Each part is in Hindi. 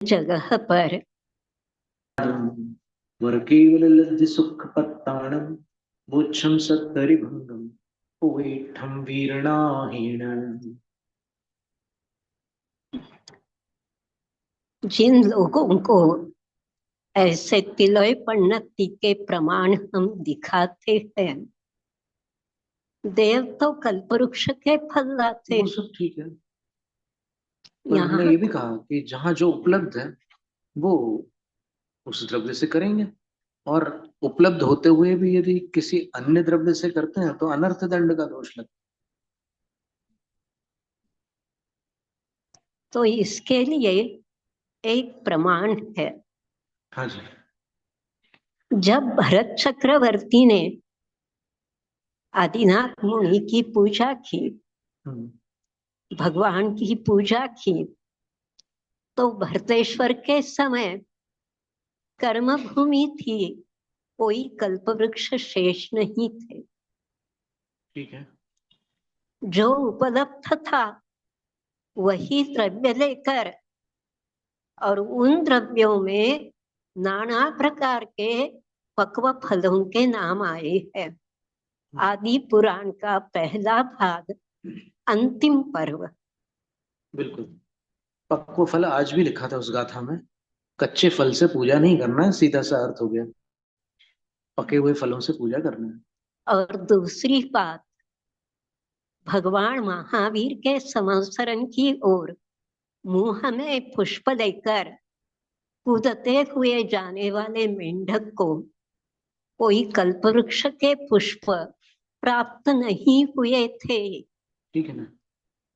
जगह पर वरकेवललब्धि सुखपत्ताणं मोक्षं सत्तरिभंगं उवेठं वीरणाहीन। जिन लोगों को ऐसे तिलय पन्नति के प्रमाण हम दिखाते हैं, देव तो कल्पवृक्ष के फल लाते। वो सब ठीक है, पर हमने यहाँ ये भी कहा कि जहाँ जो उपलब्ध है वो उस द्रव्य से करेंगे, और उपलब्ध होते हुए भी यदि किसी अन्य द्रव्य से करते हैं तो अनर्थ दंड का दोष लगता तो इसके लिए एक प्रमाण है। है। हाँ जी। जब भरत चक्रवर्ती ने आदिनाथ मुनि की पूजा की, भगवान की पूजा की, तो भरतेश्वर के समय कर्म भूमि थी, कोई कल्पवृक्ष शेष नहीं थे। ठीक है। जो उपलब्ध था वही द्रव्य लेकर, और उन द्रव्यों में नाना प्रकार के पक्व फलों के नाम आए हैं। आदि पुराण का पहला भाग, अंतिम पर्व। बिल्कुल। पक्व फल आज भी लिखा था उस गाथा में। कच्चे फल से पूजा नहीं करना है, सीधा सा अर्थ हो गया। पके हुए फलों से पूजा करना है। और दूसरी बात, भगवान महावीर के संवत्सरण की ओर मुंह में पुष्प लेकर कूदते हुए जाने वाले मेंढक को कोई कल्पवृक्ष के पुष्प प्राप्त नहीं हुए थे। ठीक है ना।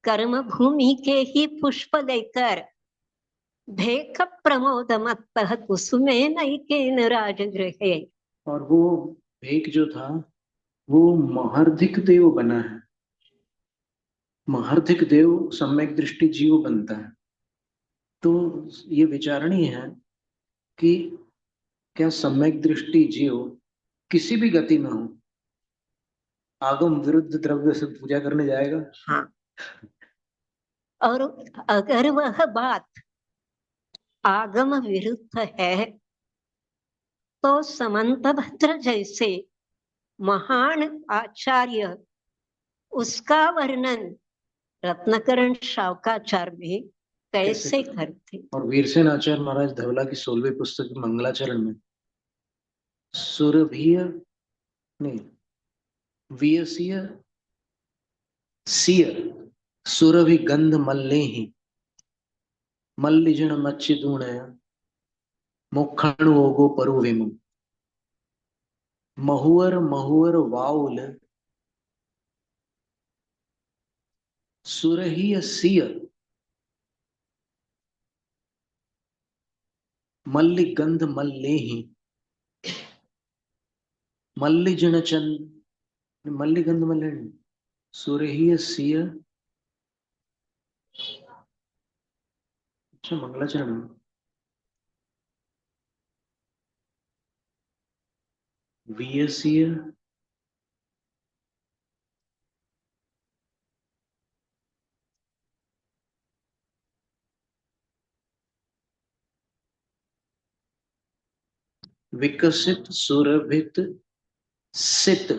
कर्म भूमि के ही पुष्प लेकर भेख प्रमोद मत कुसुमे नैकेन राजगृहे। और वो भेक जो था वो महर्धिक देव बना है। महर्धिक देव सम्यक दृष्टि जीव बनता है। तो ये विचारणीय है कि क्या सम्यक दृष्टि जीव किसी भी गति में हो, आगम विरुद्ध द्रव्य से पूजा करने जाएगा? हाँ, और अगर वह बात आगम विरुद्ध है तो समंतभद्र जैसे महान आचार्य उसका वर्णन रत्नकरण शावकाचार्य में कैसे करते। और वीरसेन आचार्य महाराज धवला की 16वीं पुस्तक मंगलाचरण में सुरभीय नहीं, वियसीय सिय सुरभि गंध मल्लेहि मल्लिजन मच्चिदूणय मोक्षणोगो परुविमु महुअर महुअर वाउल सुरहीय सिय मल्लि गंध मल्लेहि मल्लिजन चंद मल्लि गंध मल्ले सुरहीय सिय। अच्छा, मंगलाचरण वियसीय विकसित सुरभित सित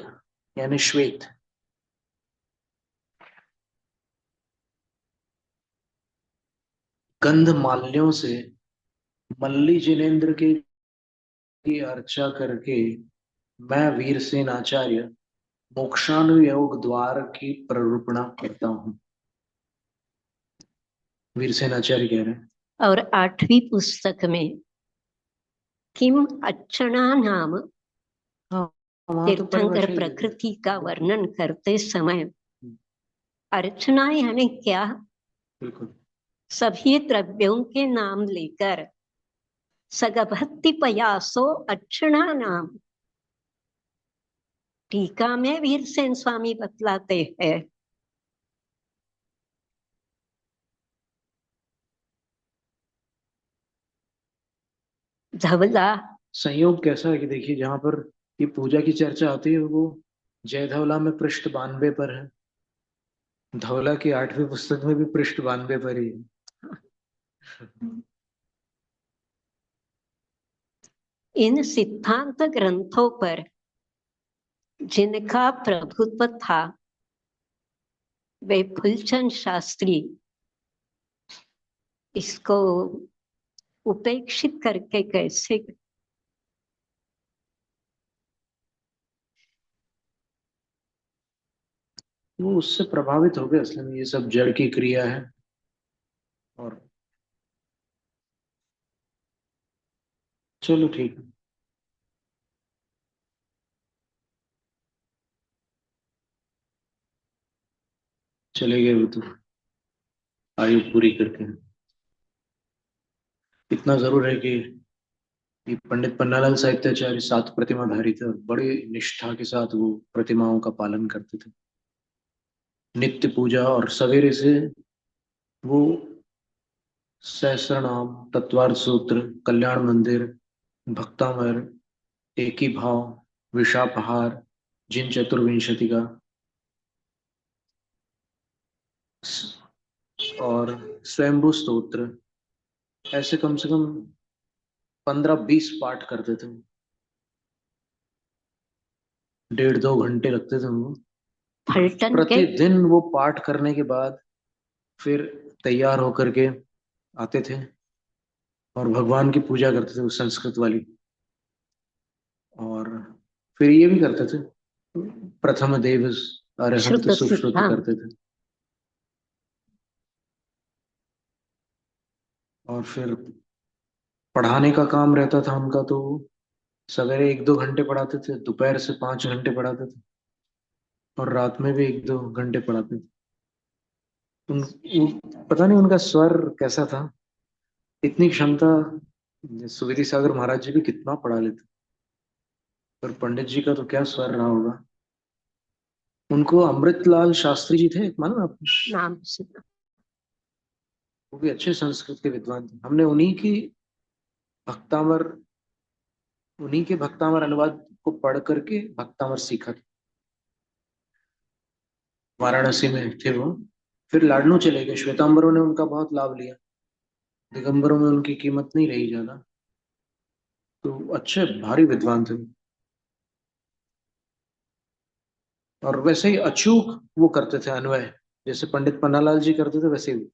यानी श्वेत गंध माल्यों से मल्ली जिनेन्द्र की अर्चा करके मैं वीरसेन आचार्य मोक्षानुयोग द्वार की प्ररूपणा करता हूँ। वीरसेन आचार्य कह रहे हैं। और 8वीं पुस्तक में किम अच्छणा नाम हाँ, वहां तो तीर्थंकर परिभाषा ही दे दी। प्रकृति का वर्णन करते समय अर्चना यानी क्या, बिल्कुल। सभी द्रव्यों के नाम लेकर सगभक्ति पयासो अच्छणा नाम। टीका में वीरसेन स्वामी बतलाते हैं, धवला संयोग कैसा है कि देखिए, जहां पर ये पूजा की चर्चा आती है वो जय धवला में पृष्ठ 92 पर है। धवला की 8वीं पुस्तक में भी पृष्ठ 92 पर ही है। इन सिद्धांत ग्रंथों पर जिनका प्रभुत्व था वे फूलचंद शास्त्री इसको उपेक्षित करके कैसे? वो उससे प्रभावित हो गए, असल में ये सब जड़ की क्रिया है। और चलो ठीक है, चले गए वो तो आयु पूरी करके। इतना जरूर है कि ये पंडित पन्नालाल साहित्याचार्य 7 प्रतिमाधारी थे और बड़ी निष्ठा के साथ वो प्रतिमाओं का पालन करते थे, नित्य पूजा। और सवेरे से वो सहस्रनाम, तत्वार्थ सूत्र, कल्याण मंदिर, भक्तामर, एक ही भाव, विषापहार, जिन चतुर्विंशति का और स्वयंभू स्तोत्र, ऐसे कम से कम 15-20 पाठ करते थे। 1.5-2 घंटे लगते थे वो फलटन के प्रतिदिन। वो पाठ करने के बाद फिर तैयार होकर के आते थे और भगवान की पूजा करते थे, वो संस्कृत वाली। और फिर ये भी करते थे, प्रथम देव अरहंत श्रुत सुश्रुत सिद्धांत करते थे। और फिर पढ़ाने का काम रहता था उनका, तो सवेरे 1-2 घंटे पढ़ाते थे, दोपहर से 5 घंटे पढ़ाते थे, और रात में भी 1-2 घंटे पढ़ाते थे। पता नहीं उनका स्वर कैसा था, इतनी क्षमता। सुविधि सागर महाराज जी भी कितना पढ़ा लेते, पर पंडित जी का तो क्या स्वर रहा होगा। उनको अमृतलाल शास्त्री जी थे, मालूम है आपको? नाम सुना। वो भी अच्छे संस्कृत के विद्वान थे। हमने भक्तामर उन्हीं के भक्तामर अनुवाद को पढ़ करके भक्तामर सीखा था। वाराणसी में थे वो, फिर लाडनू चले गए। श्वेतांबरों ने उनका बहुत लाभ लिया, दिगंबरों में उनकी कीमत नहीं रही ज्यादा। तो अच्छे भारी विद्वान थे। और वैसे ही अचूक वो करते थे अन्वय, जैसे पंडित पन्नालाल जी करते थे वैसे ही।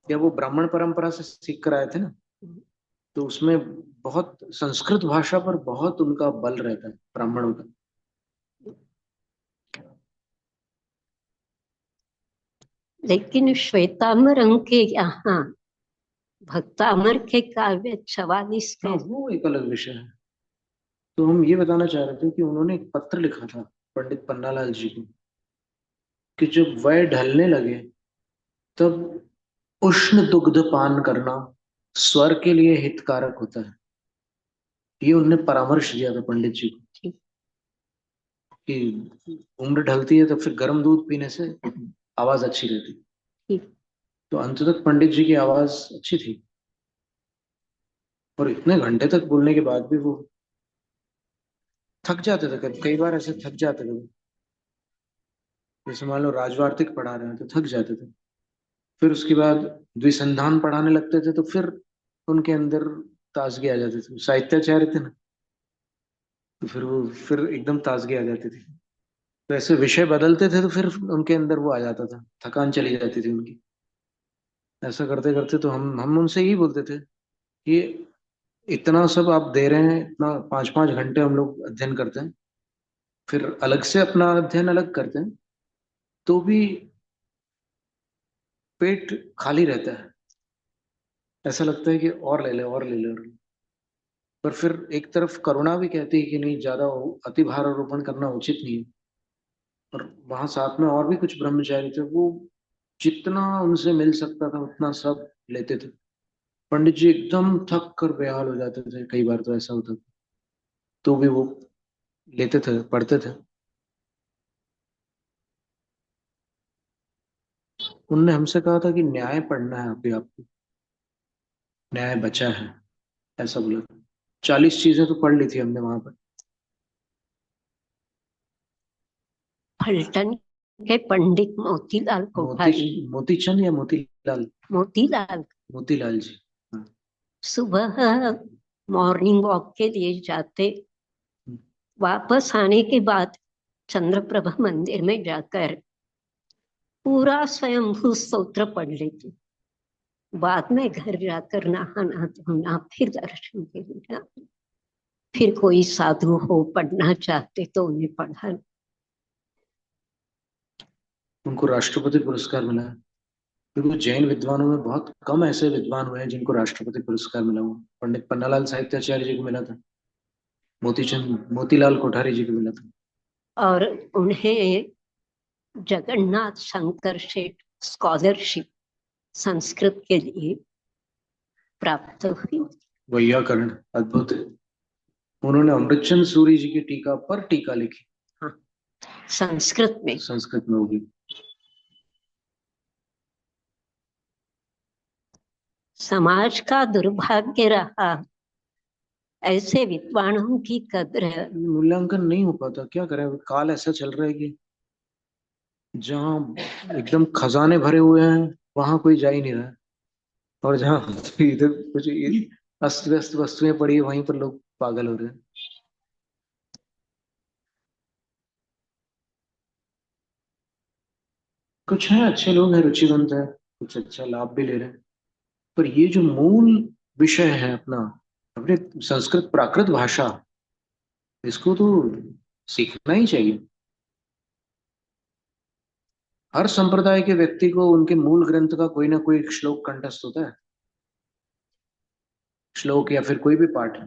या वो ब्राह्मण परंपरा से सीख कर आए थे ना, तो उसमें बहुत संस्कृत भाषा पर बहुत उनका बल रहता है ब्राह्मणों का। लेकिन श्वेतांबर के यहाँ भक्तामर के काव्य 44 हाँ, थे। वो एक अलग विषय है। तो हम ये बताना चाह रहे थे कि उन्होंने एक पत्र लिखा था पंडित पन्नालाल जी को, कि जब वय ढलने लगे तब उष्ण दुग्ध पान करना स्वर के लिए हितकारक होता है। ये उनने परामर्श दिया था पंडित जी को, कि उम्र ढलती है तो फिर गर्म दूध पीने से आवाज अच्छी रहती। तो अंत तक पंडित जी की आवाज अच्छी थी, और इतने घंटे तक बोलने के बाद भी वो थक जाते थे। कई बार ऐसे थक जाते थे वो। जैसे मान लो राजवार्तिक पढ़ा रहे हैं तो थक जाते थे, फिर उसके बाद द्विसंधान पढ़ाने लगते थे तो फिर उनके अंदर ताजगी आ जाती थी। साहित्याचार्य थे ना, तो फिर वो फिर एकदम ताजगी आ जाती थी। तो ऐसे विषय बदलते थे तो फिर उनके अंदर वो आ जाता था, थकान चली जाती थी उनकी। ऐसा करते करते तो हम उनसे यही बोलते थे कि इतना सब आप दे रहे हैं, इतना 5-5 घंटे हम लोग अध्ययन करते हैं, फिर अलग से अपना अध्ययन अलग करते हैं, तो भी पेट खाली रहता है। ऐसा लगता है कि और ले ले और ले ले और ले ले। पर फिर एक तरफ करुणा भी कहती है कि नहीं, ज्यादा अति भार आरोपण करना उचित नहीं है। और वहां साथ में और भी कुछ ब्रह्मचारी थे, वो जितना उनसे मिल सकता था उतना सब लेते थे। पंडित जी एकदम थक कर बेहाल हो जाते थे, कई बार तो ऐसा होता था, तो भी वो लेते थे, पढ़ते थे। उनने हमसे कहा था कि न्याय पढ़ना है अभी आपको, न्याय बचा है, ऐसा बोला था। 40 चीजें तो पढ़ ली थी हमने वहां पर। फलटन के पंडित मोतीलाल कोठारी, मोतीचंद या मोतीलाल? मोतीलाल मोतीलाल जी, हाँ। सुबह मॉर्निंग वॉक के लिए जाते, वापस आने के बाद चंद्रप्रभा मंदिर में जाकर पूरा स्वयंभू स्तोत्र पढ़ लेती, बाद में घर जाकर नहाना धोना, फिर दर्शन के लिए जाते, फिर कोई साधु हो पढ़ना चाहते तो उन्हें पढ़ा। उनको राष्ट्रपति पुरस्कार मिला है, क्योंकि जैन विद्वानों में बहुत कम ऐसे विद्वान हुए हैं जिनको राष्ट्रपति पुरस्कार मिला हुआ। पंडित पन्नालाल साहित्याचार्य जी को मिला था, मोतीलाल कोठारी जी को मिला था। और उन्हें जगन्नाथ शंकर शेठ स्कॉलरशिप संस्कृत के लिए प्राप्त हुई। वैयाकरण अद्भुत है। उन्होंने अमृतचंद सूरी जी की टीका पर टीका लिखी। हाँ, संस्कृत में। संस्कृत में होगी। समाज का दुर्भाग्य रहा, ऐसे विद्वानों की कद्र मूल्यांकन नहीं हो पाता, क्या करें, काल ऐसा चल रहा है कि जहाँ एकदम खजाने भरे हुए हैं वहां कोई जा ही नहीं रहा है, और जहाँ इधर कुछ अस्त व्यस्त वस्तुएं पड़ी है वहीं पर लोग पागल हो रहे हैं। कुछ है अच्छे लोग हैं, रुचिवंत है, कुछ अच्छा लाभ भी ले रहे हैं, पर ये जो मूल विषय है अपना, अपने संस्कृत प्राकृत भाषा, इसको तो सीखना ही चाहिए। हर संप्रदाय के व्यक्ति को उनके मूल ग्रंथ का कोई ना कोई श्लोक कंठस्थ होता है, श्लोक या फिर कोई भी पाठ।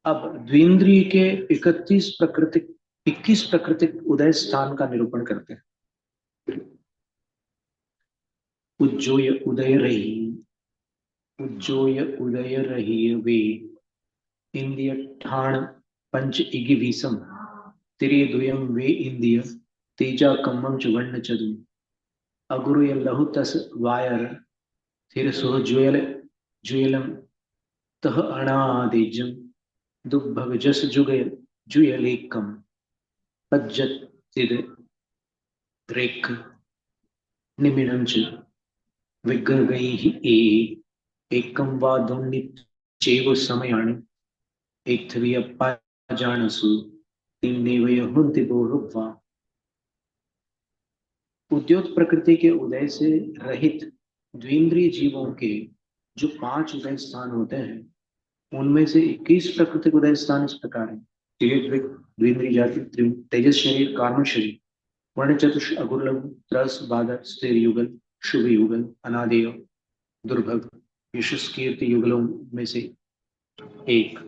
अब द्विंद्रिय के 21 प्राकृतिक उदय स्थान का निरूपण करते हैं। उज्जोय उदय रही, उज्जोय उदय रही वे, इंद्रिय ठाण पंच इगि वीसम, तिरे द्वयम वे इंद्रिय, तेजा कम्मम चुवर्ण चदु, अगुरु लहु तस वायर, थिर सुह ज्वेल ज्वेलम, तह अणादेजम, दुग्भग जस जुगय जुयलेकम, पज्जतिद रेख निमिणं च विग्रहैः एकं वा दोन्निचैव समयानि, एत्थवीयप्पाजानसु तीन्नेवय बोरुवा। उद्योत प्रकृति के उदय से रहित द्विंद्रिय जीवों के जो 5 उदय स्थान होते हैं, उनमें से 21 प्राकृतिक उदय स्थान इस प्रकार है। द्विंद्रिय जाति, तेजस शरीर, कार्म शरीर, वर्ण चतुष, अगुरलघु, त्रस, बाधक, स्थिर युगल, शुभ युगल, अनादेय, दुर्भग, यशस कीर्ति युगलों में से एक,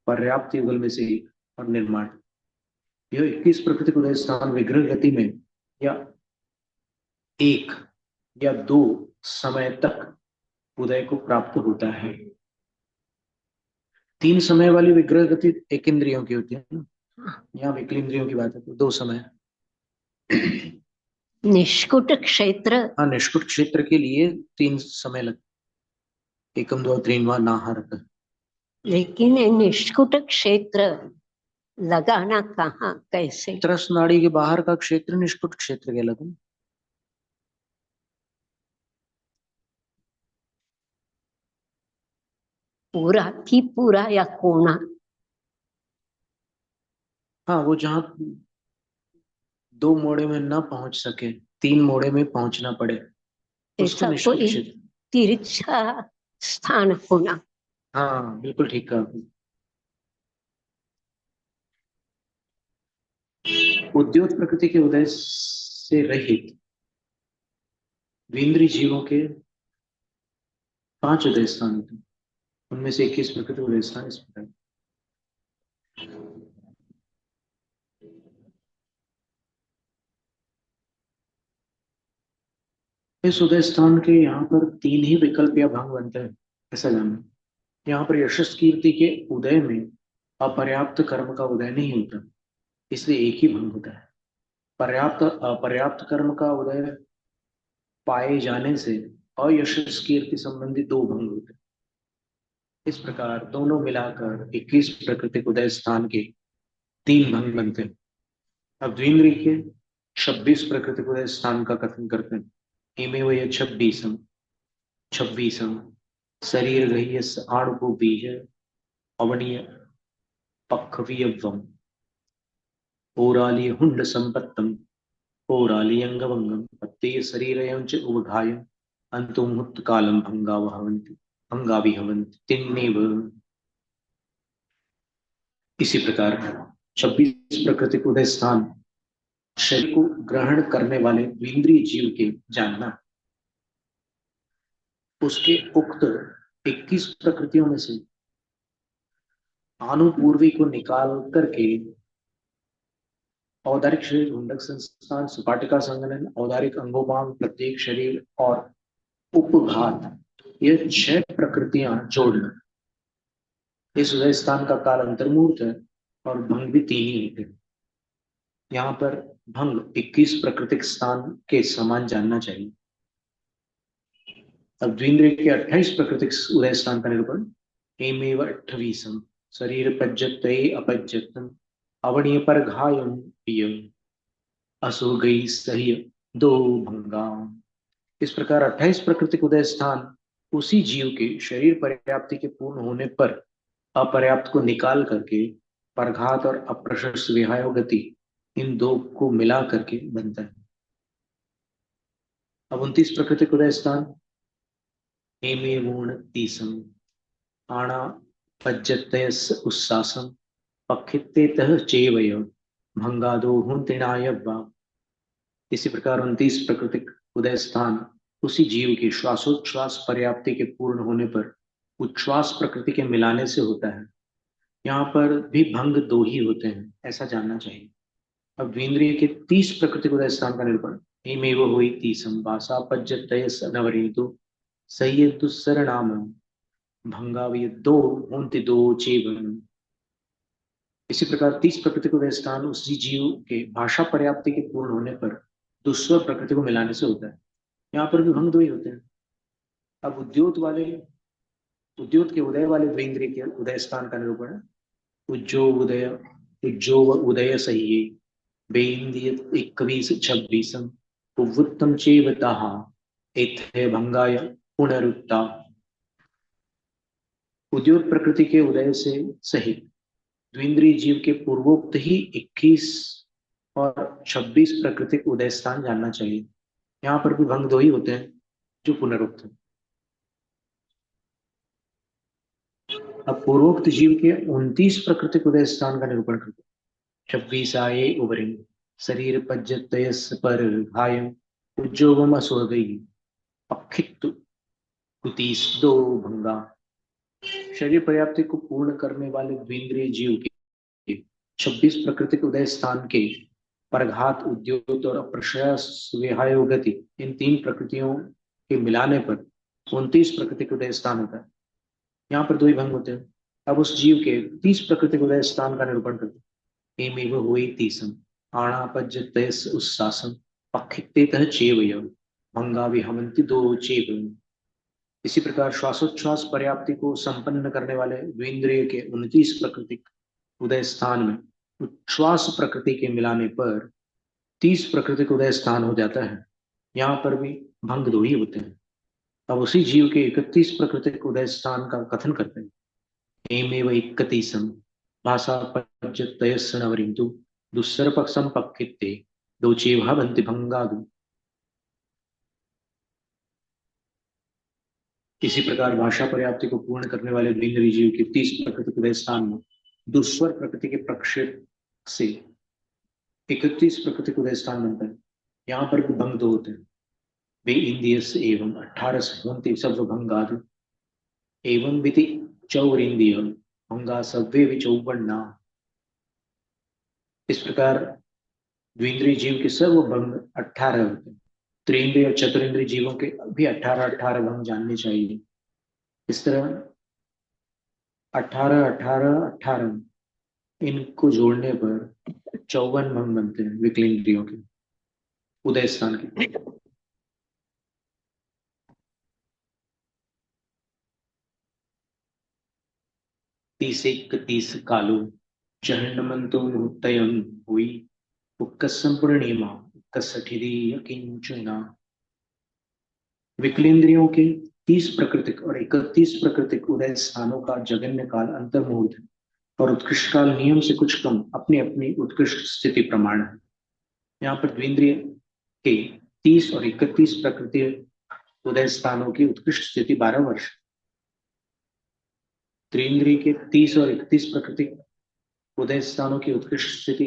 पर्याप्त युगल में से एक, और निर्माण। यह 21 प्राकृतिक उदय स्थान विग्रह गति में या 1 या 2 समय तक उदय को प्राप्त होता है। 3 समय वाली विग्रह गति एक इंद्रियों की होती है ना, यहाँ विकल इंद्रियों की बात है, तो 2 समय। निष्कुट क्षेत्र, हाँ, निष्कुट क्षेत्र के लिए 3 समय लगते, एकम दो तीन बार नाहरक। लेकिन ये निष्कुट क्षेत्र लगाना कहाँ, कैसे? त्रस नाड़ी के बाहर का क्षेत्र निष्कुट क्षेत्र कहलाता है। पूरा की पूरा या कोना? हाँ, वो जहाँ 2 मोड़े में ना पहुंच सके, 3 मोड़े में पहुंचना पड़े, उसको ऐसा निष्कुट कोई क्षेत्र। तिरछा स्थान होना। हाँ, बिल्कुल ठीक कहा। उद्योत प्रकृति के उदय से रहित द्विंद्रिय जीवों के 5 उदय स्थान होते हैं, उनमें से 21 प्रकृति उदय स्थान इस प्रकार। इस उदय स्थान के यहाँ पर 3 ही विकल्प या भाग बनते हैं, ऐसा जानना। यहाँ पर यशस कीर्ति के उदय में अपर्याप्त कर्म का उदय नहीं होता, इसलिए एक ही भंग होता है। पर्याप्त अपर्याप्त कर्म का उदय पाए जाने से अयशस कीर्ति संबंधी 2 भंग होते हैं। इस प्रकार दोनों मिलाकर 21 प्राकृतिक उदय स्थान के 3 भंग बनते हैं। अब द्विंद्रिय के 26 प्रकृति को स्थान का कथन करते हैं। इमे वह 26 शरीर गह्य आणुको बीज अवनीय पक्षवीयम पौराली हुंड संपत्तम पौराली अंगवंगम पत्ते शरीर च उद्घाय अंतो मुहूर्त कालम भंगाविहवंति तिन्नेव। इसी प्रकार 26 प्रकृति को उदय स्थान शरीर को ग्रहण करने वाले द्विंद्रिय जीव के जानना, उसके उक्त 21 प्रकृतियों में से अनुपूर्वी को निकाल करके औदारिक शरीर घुंडक संस्थान सुपाटिका संगठन औदारिक अंगोपांग प्रत्येक शरीर और उपघात, ये 6 प्रकृतियां जोड़ना। इस उदय स्थान का काल अंतर्मूर्त है और भंग भी 3 ही है। यहाँ पर भंग 21 प्राकृतिक स्थान के समान जानना चाहिए। अब द्विंद्रिय के 28 प्राकृतिक उदय स्थान का निरूपण। एमेव 28 शरीर पज्जत अपज्जतम अवणीय पर घायम असो गई सही दो भंगा। इस प्रकार 28 प्राकृतिक उदय स्थान उसी जीव के शरीर पर्याप्ति के पूर्ण होने पर अपर्याप्त को निकाल करके परघात और अप्रशस्त विहायो गति, इन दो को मिला करके बनता है। अब 29 प्राकृतिक उदय स्थान। हेमे मूर्ण तीसम आणा पज्जतयस उस्सासम पक्षितेतः चेवय भंगादो हुंतिनाय वा। इसी प्रकार 29 प्राकृतिक उदय स्थान उसी जीव के श्वासोच्छ्वास पर्याप्ति के पूर्ण होने पर उच्छ्वास प्रकृति के मिलाने से होता है। यहाँ पर भी भंग 2 ही होते हैं, ऐसा जानना चाहिए। अब द्विंद्रिय के 30 प्राकृतिक उदय स्थान का निरूपण। हेमेव हुई तीसम वासा पज्जतयस नवरेतु सह्यदुस्सर नाम भंगाविय दो होंति दो चेवन। इसी प्रकार 30 प्रकृति को स्थान उसी जीव के भाषा पर्याप्ति के पूर्ण होने पर दुस्वर प्रकृति को मिलाने से होता है। यहाँ पर भी भंग 2 ही होते हैं। अब उद्योत के उदय वाले द्विंद्रिय के उदय स्थान का निरूपण। उज्जो उदय सही बेन्द्रिय 21-26 उत्तम चेवताः एथे भंगाय पुनरुत्ता। उद्योग प्रकृति के उदय से सहित द्विंद्रिय जीव के पूर्वोक्त ही 21 और 26 प्राकृतिक उदय स्थान जानना चाहिए। यहाँ पर भी भंग 2 ही होते हैं जो पुनरुक्त है। अब पूर्वोक्त जीव के 29 प्राकृतिक उदय स्थान का निरूपण करते। 26 आये उबरिंग शरीर पज्जतयस पर घायम उज्जोगम असुरगई अक्षित कुतीस दो भंगा। शरीर पर्याप्ति को पूर्ण करने वाले द्विंद्रिय जीव के 26 प्राकृतिक उदय स्थान के परघात उद्योग और अप्रशयस विहायोगति, इन 3 प्रकृतियों के मिलाने पर 29 प्राकृतिक उदय स्थान होता है। यहाँ पर 2 ही भंग होते हैं। अब उस जीव के 30 प्राकृतिक उदय स्थान का निरूपण करते हैं। एमेव हुई तीसम आणापज्जतयस उस्सासम पक्षितेतः चेवय भंगा विहवन्ति दो चेव। इसी प्रकार श्वासोच्छ्वास पर्याप्ति को संपन्न करने वाले द्विंद्रिय के 29 प्राकृतिक उदय स्थान में उच्छ्वास प्रकृति के मिलाने पर 30 प्राकृतिक उदय स्थान हो जाता है। यहाँ पर भी भंग 2 ही होते हैं। अब उसी जीव के 31 प्राकृतिक उदय स्थान का कथन करते हैं। एमेव 31 भाषा पज्जतयस नवरिंतु दुस्सर्पक्षम पक्षिते दोचे भवन्ति भंगादु। इसी प्रकार भाषा पर्याप्ति को पूर्ण करने वाले द्विंद्रिय जीव के 30 प्राकृतिक उदय स्थान में दुस्वर प्रकृति के प्रक्षेप से 31 प्राकृतिक उदय स्थान बनता है। यहाँ पर भी भंग 2 होते हैं। वे इंद्रियस एवं 18 होंते सर्वभंगादि एवं विधि चौरिंद्रिय भंगा सव्य विचौवन्ना। इस प्रकार द्विंद्रिय जीव के सर्व भंग 18 होते हैं। त्रिंद्रिय और चतुरिंद्रिय जीवों के भी 18 भंग जानने चाहिए। इस तरह 18 इनको जोड़ने पर 54 भंग बनते हैं विकलेंद्रियों के उदय स्थान के। तीस कालो चहनमंतो मुहूर्तयं हुई उक्कसंपूर्णिमा उक्कसठिरीय किंचुना। विकलेंद्रियों के 30 प्राकृतिक और 31 प्राकृतिक उदय स्थानों का जगन्य काल अंतर्मुहूर्त और उत्कृष्ट काल नियम से कुछ कम अपनी अपनी उत्कृष्ट स्थिति प्रमाण है। यहाँ पर द्विंद्रिय के 30 और 31 प्रकृति उदय स्थानों की उत्कृष्ट स्थिति 12 वर्ष, त्रिंद्रिय के 30 और 31 प्रकृति उदय स्थानों की उत्कृष्ट स्थिति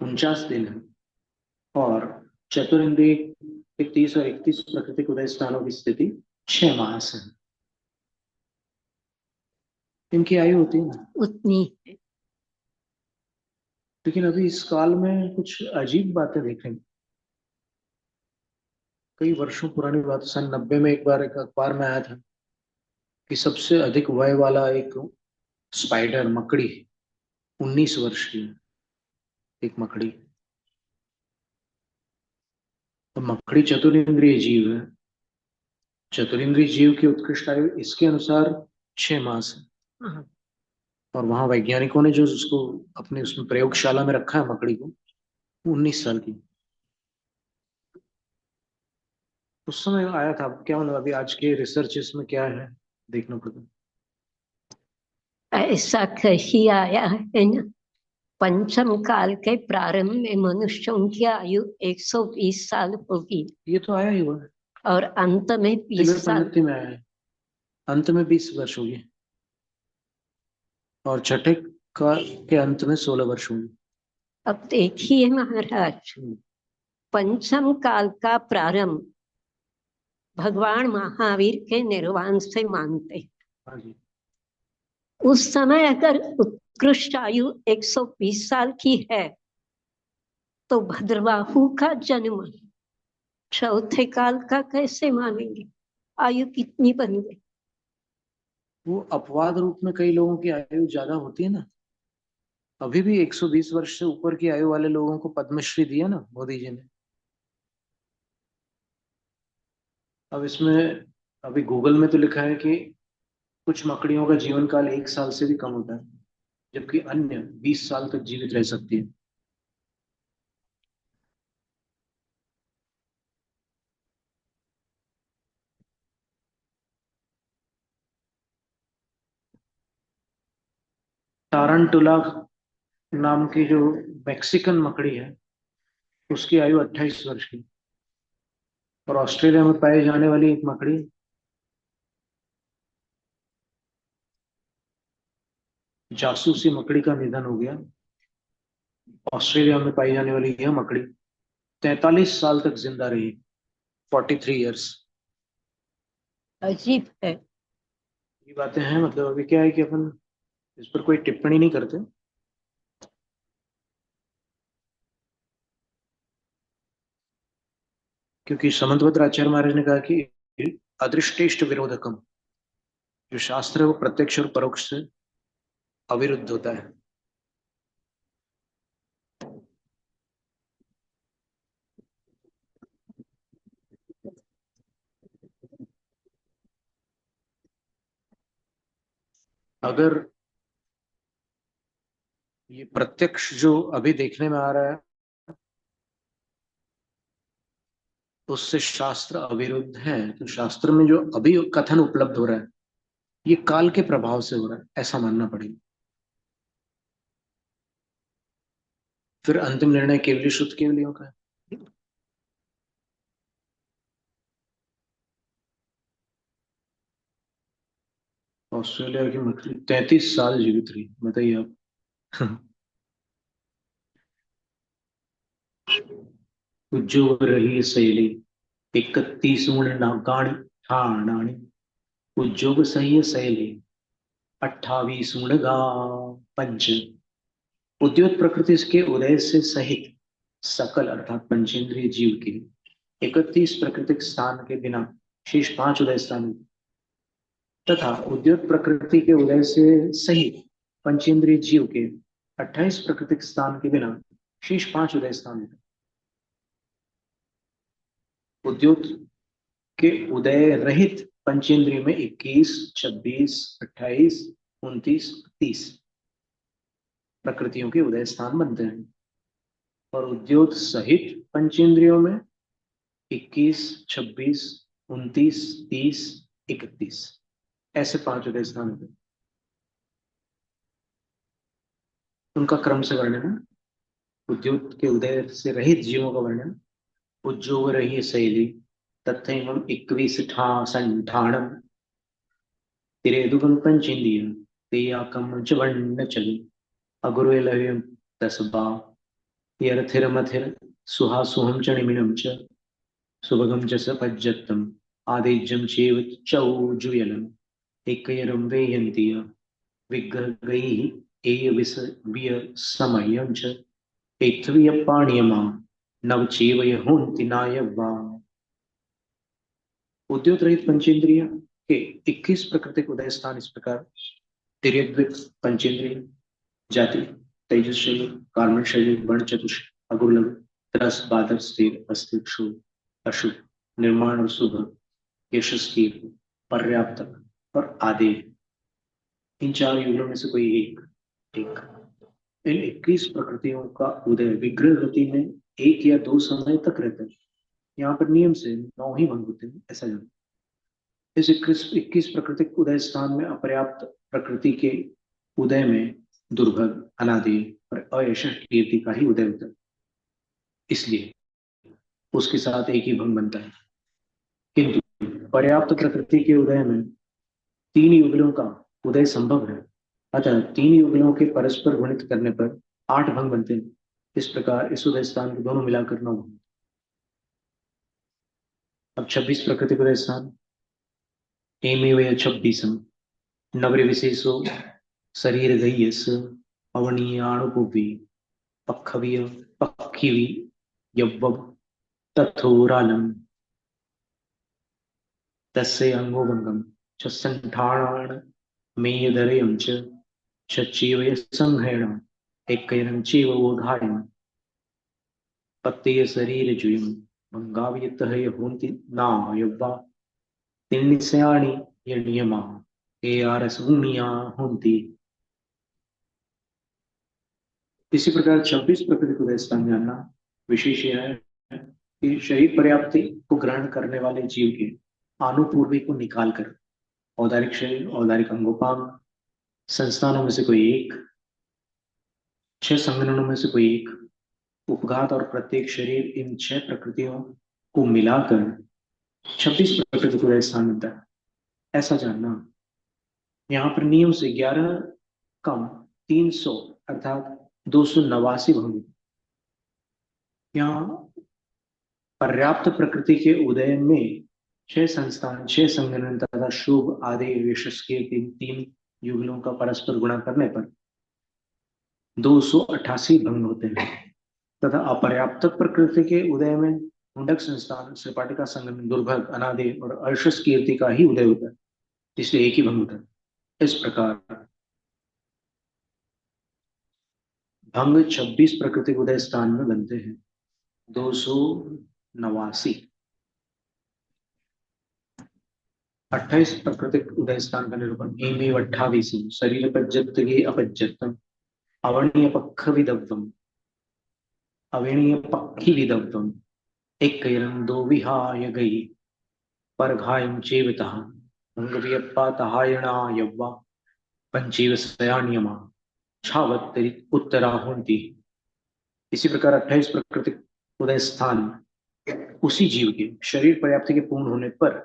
49 दिन है, और चतुरिंद्रिय के 30 और 31 प्राकृतिक उदय स्थानों की स्थिति 6 मास है। इनकी आयु होती है ना उतनी है। लेकिन अभी इस काल में कुछ अजीब बातें देखेंगे। कई वर्षों पुरानी बात, सन 90 में एक बार एक अखबार में आया था कि सबसे अधिक वय वाला एक स्पाइडर मकड़ी 19 वर्ष की एक मकड़ी। तो मकड़ी चतुरिंद्रिय जीव है। चतुरिंद्रिय जीव की उत्कृष्ट आयु इसके अनुसार 6 मास है। हाँ, और वहां वैज्ञानिकों ने जो उसको अपने उसमें प्रयोगशाला में रखा है मकड़ी को, 19 साल की। उस समय आया था, क्या मतलब अभी आज के रिसर्च इसमें क्या है देखना पड़ता। ऐसा कही आया है ना, पंचम काल के प्रारंभ में मनुष्यों की आयु 120 साल होगी ये तो आया ही हुआ है, और अंत में दिव्य 20 साल। पंडित में आया है, अंत में 20 वर्ष होगी और छठे का के अंत में 16 वर्ष होंगे। अब देखिए महाराज, पंचम काल का प्रारंभ भगवान महावीर के निर्वाण से मानते हैं। हाँ जी। उस समय अगर उत्कृष्ट आयु 120 साल की है तो भद्रबाहु का जन्म चौथे काल का कैसे मानेंगे? आयु कितनी बन गई? वो अपवाद रूप में कई लोगों की आयु ज्यादा होती है ना। अभी भी 120 वर्ष से ऊपर की आयु वाले लोगों को पद्मश्री दिया ना मोदी जी ने। अब इसमें अभी गूगल में तो लिखा है कि कुछ मकड़ियों का जीवन काल 1 साल से भी कम होता है, जबकि अन्य 20 साल तक जीवित रह सकती है। टारंटुला नाम की जो मैक्सिकन मकड़ी है, उसकी आयु 28 वर्ष की। और ऑस्ट्रेलिया में पाई जाने वाली एक मकड़ी, जासूसी मकड़ी का निधन हो गया। ऑस्ट्रेलिया में पाई जाने वाली यह मकड़ी 43 साल तक जिंदा रही, 43 ईयर्स। अजीब है। ये बातें हैं, मतलब अभी क्या है कि अपन इस पर कोई टिप्पणी नहीं करते। क्योंकि समंतभद्र आचार्य महाराज ने कहा कि अदृष्टेष्ट विरोधकम, जो शास्त्र है वो प्रत्यक्ष और परोक्ष से अविरुद्ध होता है। अगर ये प्रत्यक्ष जो अभी देखने में आ रहा है उससे शास्त्र अविरुद्ध है, तो शास्त्र में जो अभी कथन उपलब्ध हो रहा है ये काल के प्रभाव से हो रहा है, ऐसा मानना पड़ेगा। फिर अंतिम निर्णय केवली शुद्ध केवलियों का है। ऑस्ट्रेलिया की मछली 33 साल जीवित रही, बताइए आप। उज्जोग रही शैली 31 नागाणी ठाणाणी, उज्जोग सह्य शैली 28 गांव पंच। उद्योत प्रकृति के उदय से सहित सकल अर्थात पंचेंद्रिय जीव के 31 प्राकृतिक स्थान के बिना शेष 5 उदय स्थान तथा उद्योत प्रकृति के उदय से सहित पंचेंद्रिय जीव के 28 प्राकृतिक स्थान के बिना शेष 5 उदय स्थान। उद्योत के उदय रहित पंचेंद्रिय में 21, 26, 28, 29, 30 प्रकृतियों के उदय स्थान बनते हैं। और उद्योग सहित पंचेंद्रियों में 21, 26, 29, 30, 31 ऐसे 5 उदय स्थान होते हैं। उनका क्रम से वर्णन है। उद्योग के उदय से रहित जीवों का वर्णन। उद्योग रही शैली तथैवं 21 संठाणम तिरेदुगम पंचेंद्रिय तेयाकम च वर्ण चल अगुरुलयम तसबा यरथिरमथिर सुहासुहम च निमिनम च सुभगम च सपज्जतम आदेज्यम चेव चौजुयलम एकयरम वेयन्तीय विग्रहैः एय विस विय समयं च एत्वीय पाणियमा नवचेवय होन्ति नायवा। उद्योग रहित पंचेंद्रिय के 21 प्राकृतिक उदय स्थान इस प्रकार। तिर्यद्विक पंचेंद्रिय जाति तेजस शरीर कार्बन शरीर वर्ण चतुष अगुरलग रस बादर स्थिर अस्थिर क्षुभ अशुभ निर्माण और शुभ यशस्वी पर्याप्तक और आदि। इन 4 युगलों में से कोई एक इन 21 प्रकृतियों का उदय विग्रह गति में 1 या 2 समय तक रहता है। यहाँ पर नियम से 9 ही भंग होते हैं, ऐसा जानो। इस 21 प्राकृतिक उदय स्थान में अपर्याप्त प्रकृति के उदय में दुर्भग अनादि और अयशः कीर्ति का ही उदय होता है, इसलिए उसके साथ एक ही भंग बनता है। किंतु पर्याप्त प्रकृति के उदय में 3 युगलों का उदय संभव है, अतः 3 युगलों के परस्पर गुणित करने पर 8 भंग बनते हैं। इस प्रकार इस उदय स्थान को दोनों मिलाकर 9 भंग। अब 26 प्राकृतिक उदय स्थान एमेव 26 नवरे विशेषो शरीर गय्यस अवनीयाणुपुवी पक्षवीय पक्षिवी यव्वम तथोरालम तस्य अंगोभंगम च संठाणान मेयधरयं च चैव संहरणम एकयनं चैव वोधायं पत्तेय शरीर जुयं भंगावियतः होन्ति नाम यव्वा तिन्निस्याणि यनियमा ए आरसुनिया होन्ति। इसी प्रकार 26 प्रकृति उदय स्थान जानना विशेष यह है कि शरीर पर्याप्ति को ग्रहण करने वाले जीव के आनुपूर्वी को निकालकर औदारिक शरीर औदारिक अंगोपांग संस्थानों में से कोई एक 6 संगठनों में से कोई एक उपघात और प्रत्येक शरीर इन 6 प्रकृतियों को मिलाकर 26 प्रकृति उदय स्थान मिलता है, ऐसा जानना। यहाँ पर नियम से 11 कम 300 अर्थात 289 भंग। यहाँ पर्याप्त प्रकृति के उदय में 6 संस्थान 6 संगठन तथा शुभ आदि विशेष के 3 युगलों का परस्पर गुणा करने पर 288 भंग होते हैं तथा अपर्याप्त प्रकृति के उदय में मुंडक संस्थान सपाटिका संगठन दुर्भग अनादि और अर्शस कीर्ति का ही उदय होता है, इसलिए एक ही भंग होता है। इस प्रकार भंग 26 प्राकृतिक उदय स्थान में बनते हैं। 289 28 प्राकृतिक उदय स्थान का निरूपण एमेव 28 शरीर पज्जत्गे अपज्जतम अवर्णीय पक्ष विदग्धम अवर्णीय पक्षी विदग्धम एक दो विहाय गई पर घायम चेवतः अंगव्यपातहायणा यव्वा पंचीव सयानियमा छावत्तरी उत्तरा होन्ति। इसी प्रकार 28 प्राकृतिक उदय स्थान उसी जीव के शरीर पर्याप्ति के पूर्ण होने पर